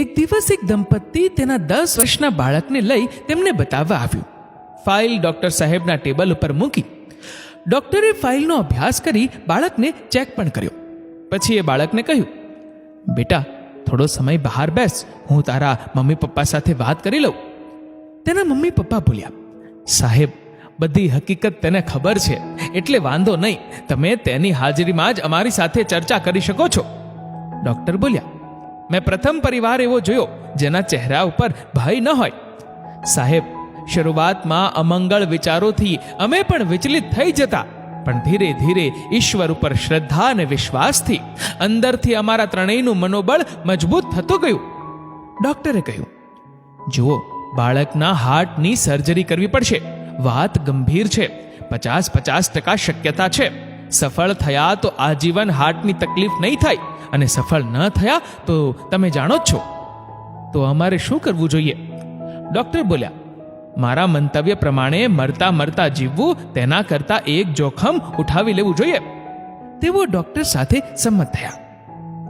એક દિવસ એક દંપતી તેના 10 વર્ષના બાળકને લઈ તેમને બતાવવા આવ્યું. ફાઇલ ડોક્ટર સાહેબના ટેબલ ઉપર મૂકી. ડોક્ટરે ફાઇલનો અભ્યાસ કરી બાળકને ચેક પણ કર્યો. પછી એ બાળકને કહ્યું, બેટા, થોડો સમય બહાર બેસ, હું તારા મમ્મી પપ્પા સાથે વાત કરી લઉં. તેના મમ્મી પપ્પા બોલ્યા, સાહેબ, બધી હકીકત તેને ખબર છે, એટલે વાંધો નહીં, તમે તેની હાજરીમાં જ અમારી સાથે ચર્ચા કરી શકો છો. ડોક્ટર બોલ્યા, મેં પ્રથમ પરિવાર એવો જોયો જેના ચહેરા ઉપર ભય ન હોય. સાહેબ, શરૂઆતમાં અમંગળ વિચારોથી અમે પણ વિચલિત થઈ જતા, પણ ધીરે ધીરે ઈશ્વર ઉપર શ્રદ્ધા અને વિશ્વાસથી અંદરથી અમારા ત્રણેયનું મનોબળ મજબૂત થતું ગયું. ડોક્ટરે કહ્યું, જુઓ, બાળકના હાર્ટની સર્જરી કરવી પડશે. વાત ગંભીર છે, 50% શક્યતા છે. સફળ થયા તો આજીવન હાર્ટની તકલીફ નહીં થાય, અને સફળ ન થયા તો તમે જાણો જ છો. તો અમારે શું કરવું જોઈએ? ડોક્ટર બોલ્યા, મારા મંતવ્ય પ્રમાણે મરતા મરતા જીવવું તેના કરતા એક જોખમ ઉઠાવી લેવું જોઈએ. તેઓ ડોક્ટર સાથે સંમત થયા.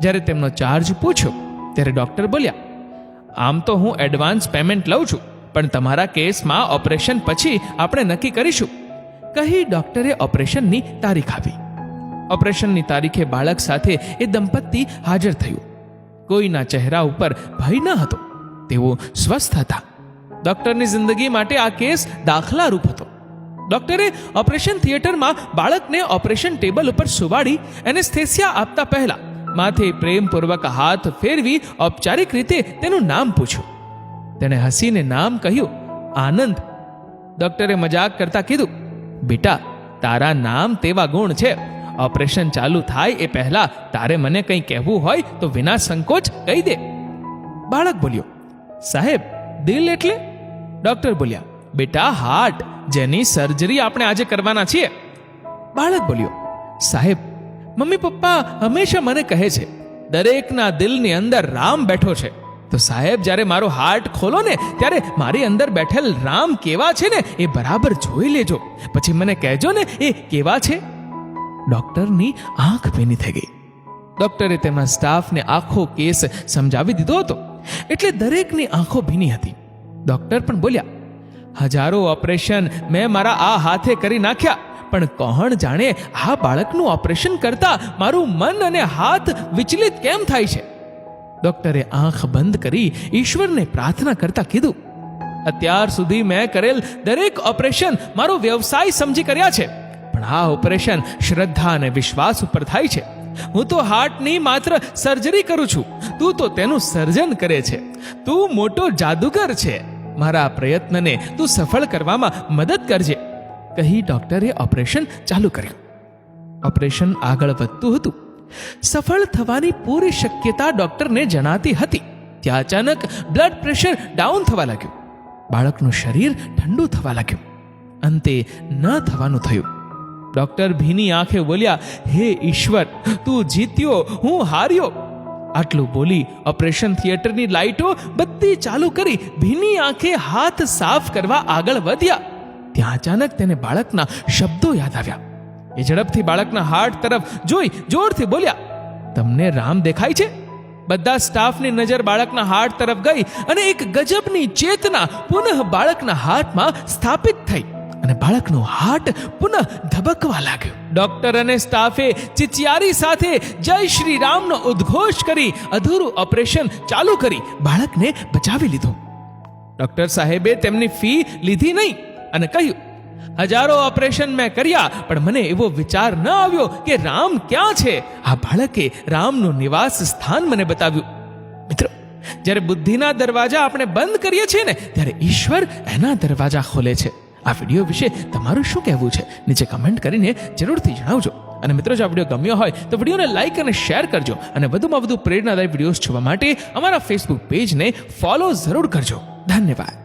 જ્યારે તેમનો ચાર્જ પૂછ્યો ત્યારે ડોક્ટર બોલ્યા, આમ તો હું એડવાન્સ પેમેન્ટ લઉં છું, પણ તમારા કેસમાં ઓપરેશન પછી આપણે નક્કી કરીશું. કહી ડોક્ટરે ઓપરેશનની તારીખ આપી. ઓપરેશનની તારીખે બાળક સાથે એ દંપતી હાજર થયું. કોઈના ચહેરા ઉપર ભય ન હતો. તેઓ સ્વસ્થ હતા. ડોક્ટરની જિંદગી માટે આ કેસ દાખલારૂપ હતો. ડોક્ટરે ઓપરેશન થિયેટરમાં બાળકને ઓપરેશન ટેબલ ઉપર સુવાડી એનેસ્થેસિયા આપતા પહેલા માથે પ્રેમપૂર્વક હાથ ફેરવી ઔપચારિક રીતે તેનું નામ પૂછ્યું. તેણે હસીને નામ કહ્યું, આનંદ. ડોક્ટરે મજાક કરતા કીધું, બેટા, તારા નામ તેવા ગુણ છે. ઓપરેશન ચાલુ થાય એ પહેલા તારે મને કંઈ કહેવું હોય તો વિના સંકોચ કહી દે. બાળક બોલ્યો, સાહેબ, દિલ એટલે? ડોક્ટર બોલ્યા, બેટા, હાર્ટ, જેની સર્જરી આપણે આજે કરવાના છીએ. બાળક બોલ્યો, સાહેબ, મમ્મી પપ્પા હંમેશા મને કહે છે, દરેકના દિલની અંદર રામ બેઠો છે. તો સાહેબ, જ્યારે મારો હાર્ટ ખોલો ને ત્યારે મારી અંદર બેઠેલ રામ કેવા છે ને એ બરાબર જોઈ લેજો, પછી મને કહેજો ને એ કેવા છે. ડોક્ટરની આંખ ભીની થઈ ગઈ. ડોક્ટરે તેમના સ્ટાફને આખો કેસ સમજાવી દીધો હતો, એટલે દરેકની આંખો ભીની હતી. ડોક્ટર પણ બોલ્યા, હજારો ઓપરેશન મેં મારા આ હાથે કરી નાખ્યા, પણ કોણ જાણે આ બાળકનું ઓપરેશન કરતા મારું મન અને હાથ વિચલિત કેમ થાય છે. ડોક્ટરે આંખ બંધ કરી ઈશ્વરને પ્રાર્થના કરતા કીધું, અત્યાર સુધી મેં કરેલ દરેક ઓપરેશન મારો વ્યવસાય સમજી કર્યા છે, પણ આ ઓપરેશન શ્રદ્ધા અને વિશ્વાસ ઉપર થાય છે. હું તો હાર્ટની માત્ર સર્જરી કરું છું, તું તો તેનું સર્જન કરે છે. તું મોટો જાદુગર છે. મારા પ્રયત્નને તું સફળ કરવામાં મદદ કરજે. કહી ડોક્ટરે ઓપરેશન ચાલુ કર્યું. ઓપરેશન આગળ વધતું હતું. સફળ થવાની પૂરી શક્યતા ડોક્ટરને જણાતી હતી. ત્યાં અચાનક બ્લડ પ્રેશર ડાઉન થવા લાગ્યું. બાળકનું શરીર ઠંડુ થવા લાગ્યું. અંતે ન થવાનું થયું. ડોક્ટર ભીની આંખે બોલ્યા, હે ઈશ્વર, તું જીત્યો, હું હાર્યો. આટલું બોલી ઓપરેશન થિયેટરની લાઇટો બધી ચાલુ કરી ભીની આંખે હાથ સાફ કરવા આગળ વધ્યા. ત્યાં અચાનક તેને બાળકના શબ્દો યાદ આવ્યા. એ ઝડપથી બાળકના હાર્ટ તરફ જોઈ જોરથી બોલ્યા, તમને રામ દેખાય છે? બધા સ્ટાફની નજર બાળકના હાર્ટ તરફ ગઈ અને એક ગજબની ચેતના પુનઃ બાળકના હાર્ટમાં સ્થાપિત થઈ અને બાળકનું હાર્ટ પુનઃ ધબકવા લાગ્યું. ડોક્ટર અને સ્ટાફે ચિચિયારી સાથે જય શ્રી રામનો ઉદ્ઘોષ કરી અધૂરું ઓપરેશન ચાલુ કરી બાળકને બચાવી લીધું. ડોક્ટર સાહેબે તેમની ફી લીધી નહીં અને કહ્યું, હજારો ઓપરેશન મેં કર્યા, પણ મને એવો વિચાર ન આવ્યો કે રામ ક્યાં છે. આ બાળકે રામનું નિવાસ સ્થાન મને બતાવ્યું. મિત્રો, જ્યારે બુદ્ધિના દરવાજા આપણે બંધ કરીએ છીએ ને ત્યારે ઈશ્વર એના દરવાજા ખોલે છે. આ વિડીયો વિશે તમારું શું કહેવું છે? નીચે કમેન્ટ કરીને જરૂરથી જણાવજો. અને મિત્રો, જો આ વિડીયો ગમ્યો હોય તો વિડીયોને લાઈક અને શેર કરજો, અને વધુમાં વધુ પ્રેરણાદાયી વિડીયોઝ જોવા માટે અમારા ફેસબુક પેજને ફોલો જરૂર કરજો. ધન્યવાદ.